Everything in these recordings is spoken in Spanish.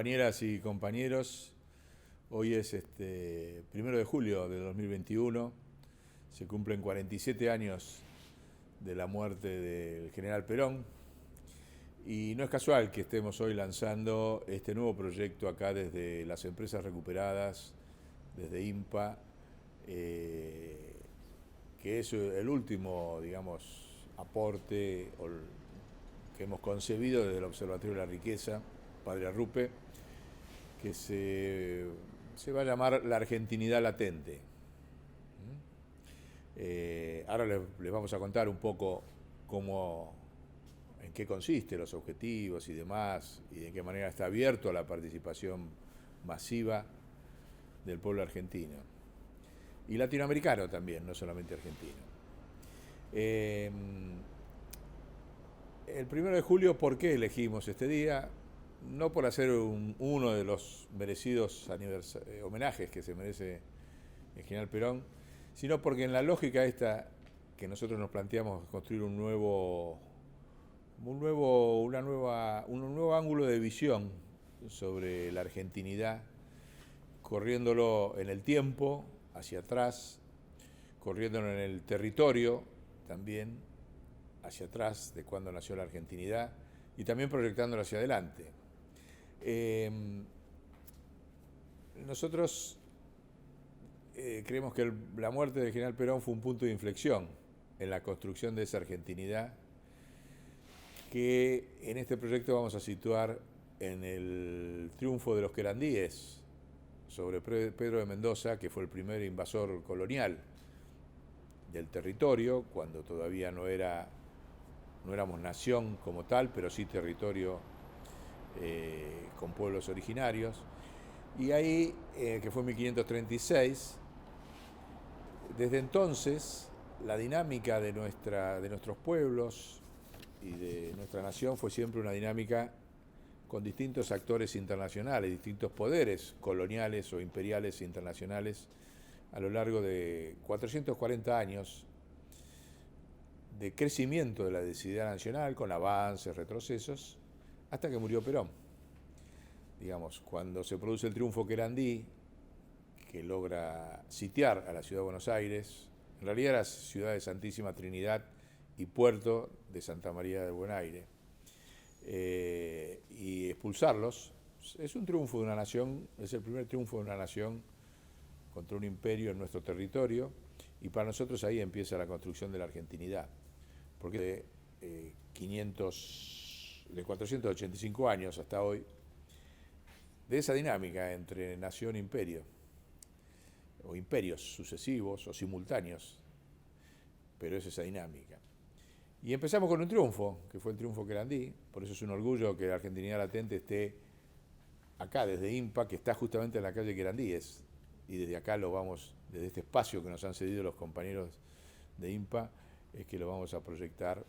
compañeras y compañeros. Hoy es 1 de julio de 2021. Se cumplen 47 años de la muerte del general Perón. Y no es casual que estemos hoy lanzando este nuevo proyecto acá desde las empresas recuperadas, desde INPA, que es el último, digamos, aporte que hemos concebido desde el Observatorio de la Riqueza, Padre Arrupe, que se va a llamar la argentinidad latente. Ahora les vamos a contar un poco en qué consiste, los objetivos y demás, y de qué manera está abierto a la participación masiva del pueblo argentino. Y latinoamericano también, no solamente argentino. El 1 de julio, ¿por qué elegimos este día? No por hacer uno de los merecidos homenajes que se merece el general Perón, sino porque en la lógica esta que nosotros nos planteamos construir un nuevo ángulo de visión sobre la argentinidad, corriéndolo en el tiempo, hacia atrás, corriéndolo en el territorio, también hacia atrás de cuando nació la argentinidad, y también proyectándolo hacia adelante. Nosotros creemos que la muerte del general Perón fue un punto de inflexión en la construcción de esa argentinidad, que en este proyecto vamos a situar en el triunfo de los querandíes sobre Pedro de Mendoza, que fue el primer invasor colonial del territorio, cuando todavía no éramos nación como tal, pero sí territorio con pueblos originarios. Y ahí, que fue en 1536, desde entonces la dinámica de nuestros pueblos y de nuestra nación fue siempre una dinámica con distintos actores internacionales, distintos poderes coloniales o imperiales internacionales a lo largo de 440 años de crecimiento de la densidad nacional, con avances, retrocesos, hasta que murió Perón. Digamos, cuando se produce el triunfo querandí, que logra sitiar a la ciudad de Buenos Aires, en realidad era ciudad de Santísima Trinidad y puerto de Santa María de Buen Aire, y expulsarlos, es un triunfo de una nación, es el primer triunfo de una nación contra un imperio en nuestro territorio, y para nosotros ahí empieza la construcción de la argentinidad, porque de 485 años hasta hoy, de esa dinámica entre nación e imperio, o imperios sucesivos o simultáneos, pero es esa dinámica. Y empezamos con un triunfo, que fue el triunfo querandí, por eso es un orgullo que la argentinidad latente esté acá desde INPA, que está justamente en la calle Querandíes, y desde acá desde este espacio que nos han cedido los compañeros de INPA, es que lo vamos a proyectar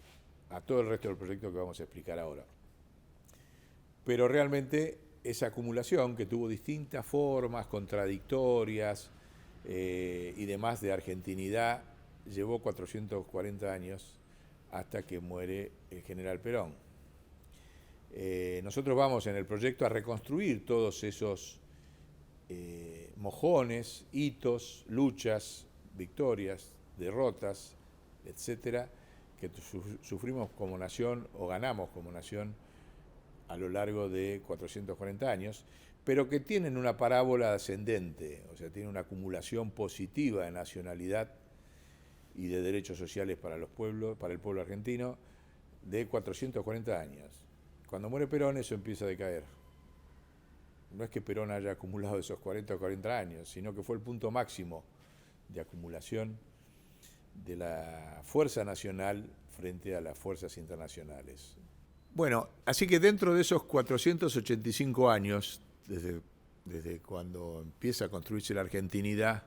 a todo el resto del proyecto que vamos a explicar ahora. Pero realmente esa acumulación, que tuvo distintas formas, contradictorias y demás de argentinidad, llevó 440 años hasta que muere el general Perón. Nosotros vamos en el proyecto a reconstruir todos esos mojones, hitos, luchas, victorias, derrotas, etcétera, que sufrimos como nación o ganamos como nación a lo largo de 440 años, pero que tienen una parábola ascendente, o sea, tienen una acumulación positiva de nacionalidad y de derechos sociales para el pueblo argentino, de 440 años. Cuando muere Perón, eso empieza a decaer. No es que Perón haya acumulado esos 40 o 40 años, sino que fue el punto máximo de acumulación de la fuerza nacional frente a las fuerzas internacionales. Bueno, así que dentro de esos 485 años, desde cuando empieza a construirse la argentinidad,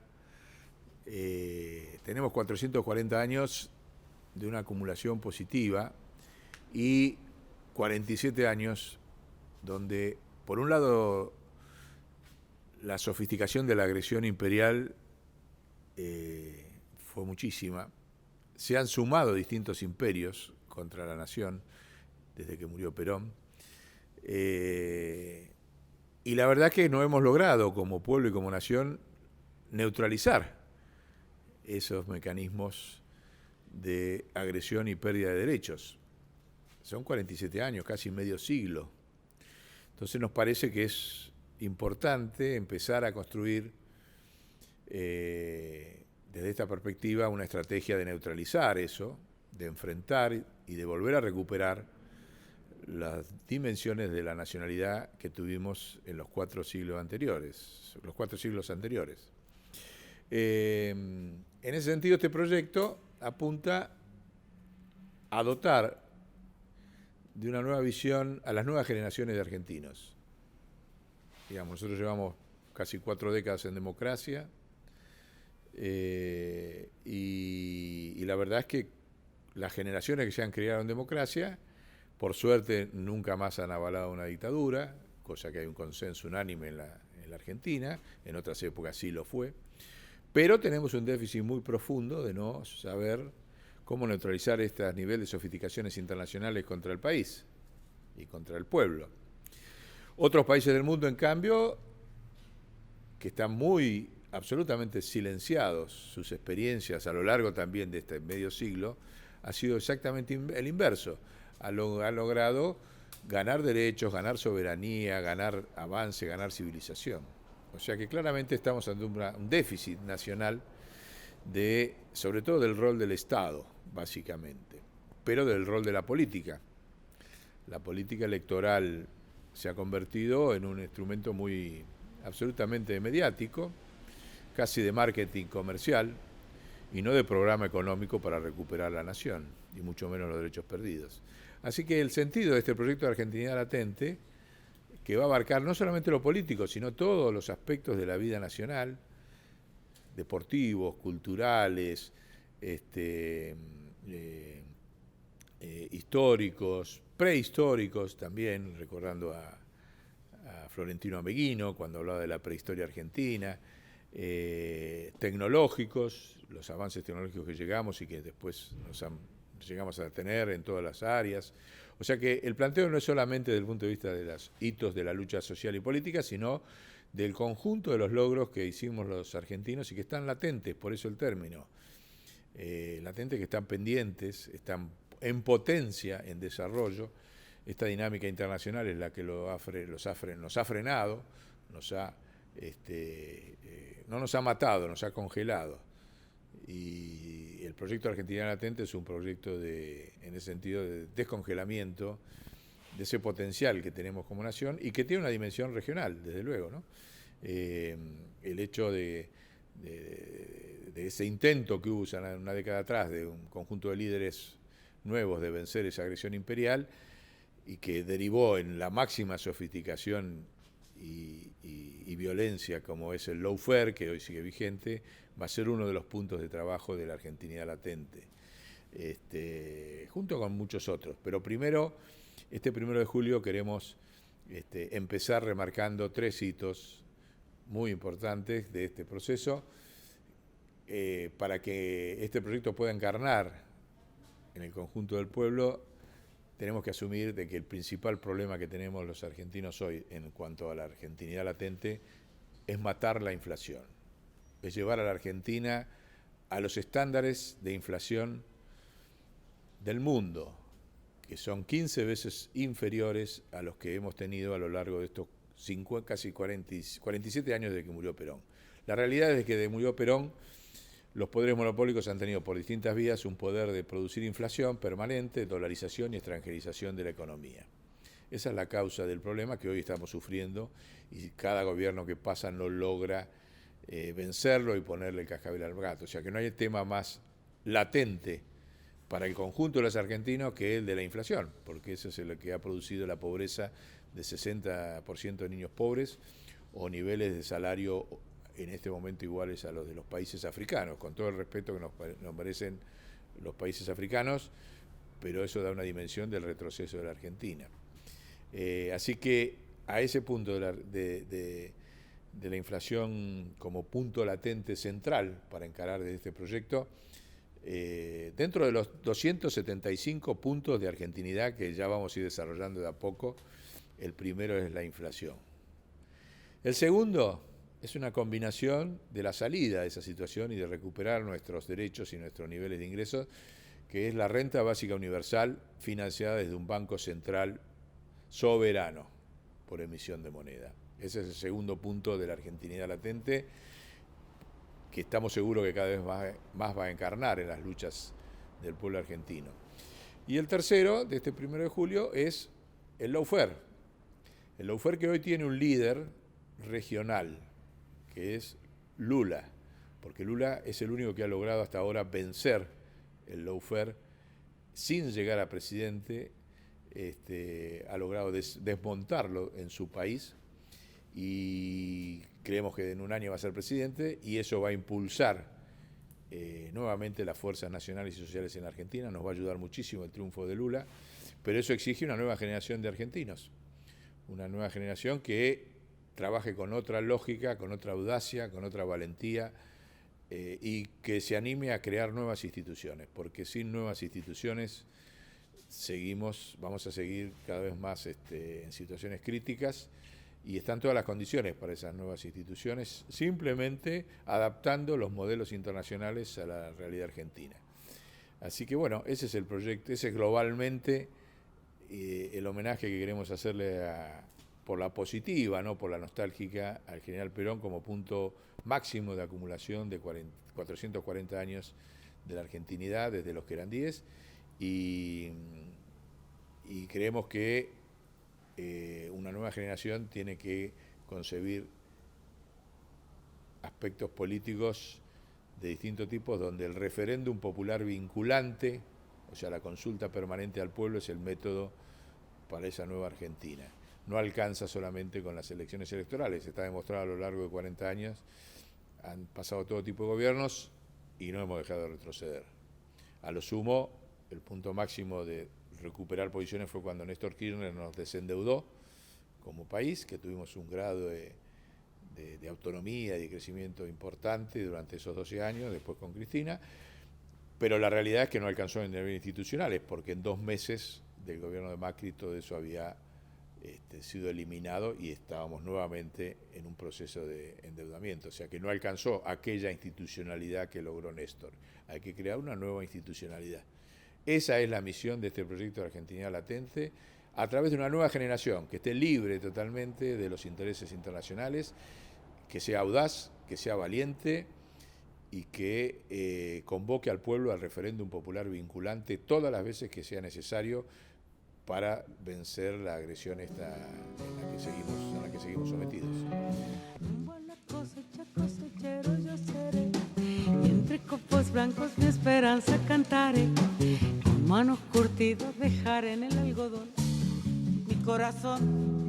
tenemos 440 años de una acumulación positiva y 47 años donde, por un lado, la sofisticación de la agresión imperial fue muchísima. Se han sumado distintos imperios contra la nación desde que murió Perón. Y la verdad que no hemos logrado como pueblo y como nación neutralizar esos mecanismos de agresión y pérdida de derechos. Son 47 años, casi medio siglo. Entonces nos parece que es importante empezar a construir desde esta perspectiva una estrategia de neutralizar eso, de enfrentar y de volver a recuperar las dimensiones de la nacionalidad que tuvimos en los 4 siglos anteriores, En ese sentido, este proyecto apunta a dotar de una nueva visión a las nuevas generaciones de argentinos. Digamos, nosotros llevamos casi 4 décadas en democracia y la verdad es que las generaciones que se han criado en democracia, por suerte nunca más han avalado una dictadura, cosa que hay un consenso unánime en la Argentina, en otras épocas sí lo fue, pero tenemos un déficit muy profundo de no saber cómo neutralizar estos niveles de sofisticaciones internacionales contra el país y contra el pueblo. Otros países del mundo, en cambio, que están absolutamente silenciados, sus experiencias a lo largo también de este medio siglo, ha sido exactamente el inverso. Ha logrado ganar derechos, ganar soberanía, ganar avance, ganar civilización. O sea que claramente estamos ante un déficit nacional sobre todo del rol del Estado, básicamente, pero del rol de la política. La política electoral se ha convertido en un instrumento absolutamente mediático, casi de marketing comercial, y no de programa económico para recuperar la nación, y mucho menos los derechos perdidos. Así que el sentido de este proyecto de Argentinidad Latente, que va a abarcar no solamente lo político, sino todos los aspectos de la vida nacional, deportivos, culturales, históricos, prehistóricos también, recordando a Florentino Ameghino cuando hablaba de la prehistoria argentina, tecnológicos, los avances tecnológicos que llegamos y que después llegamos a tener en todas las áreas. O sea que el planteo no es solamente desde el punto de vista de los hitos de la lucha social y política, sino del conjunto de los logros que hicimos los argentinos y que están latentes, por eso el término. Latentes, que están pendientes, están en potencia, en desarrollo. Esta dinámica internacional es la que nos ha frenado, no nos ha matado, nos ha congelado. Y el proyecto Argentinidad Latente es un proyecto en ese sentido de descongelamiento de ese potencial que tenemos como nación y que tiene una dimensión regional, desde luego, ¿no? El hecho de ese intento que hubo una década atrás de un conjunto de líderes nuevos de vencer esa agresión imperial y que derivó en la máxima sofisticación y violencia como es el lawfare, que hoy sigue vigente, va a ser uno de los puntos de trabajo de la Argentinidad Latente, junto con muchos otros. Pero primero, este 1 de julio queremos empezar remarcando 3 hitos muy importantes de este proceso para que este proyecto pueda encarnar en el conjunto del pueblo. Tenemos que asumir de que el principal problema que tenemos los argentinos hoy en cuanto a la argentinidad latente es matar la inflación, es llevar a la Argentina a los estándares de inflación del mundo, que son 15 veces inferiores a los que hemos tenido a lo largo de estos casi 47 años desde que murió Perón. La realidad es que desde que murió Perón, los poderes monopólicos han tenido por distintas vías un poder de producir inflación permanente, dolarización y extranjerización de la economía. Esa es la causa del problema que hoy estamos sufriendo y cada gobierno que pasa no logra vencerlo y ponerle el cascabel al gato. O sea que no hay tema más latente para el conjunto de los argentinos que el de la inflación, porque eso es lo que ha producido la pobreza de 60% de niños pobres o niveles de salario en este momento iguales a los de los países africanos, con todo el respeto que nos merecen los países africanos, pero eso da una dimensión del retroceso de la Argentina. Así que a ese punto de la inflación como punto latente central para encarar desde este proyecto, dentro de los 275 puntos de argentinidad que ya vamos a ir desarrollando de a poco, el primero es la inflación. El segundo es una combinación de la salida de esa situación y de recuperar nuestros derechos y nuestros niveles de ingresos, que es la renta básica universal financiada desde un banco central soberano por emisión de moneda. Ese es el segundo punto de la argentinidad latente, que estamos seguros que cada vez más va a encarnar en las luchas del pueblo argentino. Y el tercero, de este 1 de julio, es el lawfare. El lawfare que hoy tiene un líder regional, que es Lula, porque Lula es el único que ha logrado hasta ahora vencer el lawfare sin llegar a presidente. Ha logrado desmontarlo en su país y creemos que en un año va a ser presidente, y eso va a impulsar nuevamente las fuerzas nacionales y sociales en Argentina. Nos va a ayudar muchísimo el triunfo de Lula, pero eso exige una nueva generación de argentinos, una nueva generación que trabaje con otra lógica, con otra audacia, con otra valentía, y que se anime a crear nuevas instituciones, porque sin nuevas instituciones vamos a seguir cada vez más en situaciones críticas, y están todas las condiciones para esas nuevas instituciones, simplemente adaptando los modelos internacionales a la realidad argentina. Así que bueno, ese es el proyecto, ese es globalmente el homenaje que queremos hacerle por la positiva, no por la nostálgica, al general Perón como punto máximo de acumulación de 440 años de la argentinidad desde los querandíes, y creemos que una nueva generación tiene que concebir aspectos políticos de distintos tipos, donde el referéndum popular vinculante, o sea, la consulta permanente al pueblo, es el método para esa nueva Argentina. No alcanza solamente con las elecciones electorales, está demostrado a lo largo de 40 años, han pasado todo tipo de gobiernos y no hemos dejado de retroceder. A lo sumo, el punto máximo de recuperar posiciones fue cuando Néstor Kirchner nos desendeudó como país, que tuvimos un grado de autonomía y de crecimiento importante durante esos 12 años, después con Cristina, pero la realidad es que no alcanzó en niveles institucionales, porque en 2 meses del gobierno de Macri todo eso había sido eliminado y estábamos nuevamente en un proceso de endeudamiento, o sea que no alcanzó aquella institucionalidad que logró Néstor. Hay que crear una nueva institucionalidad. Esa es la misión de este proyecto de Argentinidad Latente, a través de una nueva generación que esté libre totalmente de los intereses internacionales, que sea audaz, que sea valiente y que convoque al pueblo al referéndum popular vinculante todas las veces que sea necesario para vencer la agresión esta en la que seguimos sometidos. Buena cosecha, cosechero yo seré, y entre copos blancos mi esperanza cantaré, con manos curtidas dejaré en el algodón mi corazón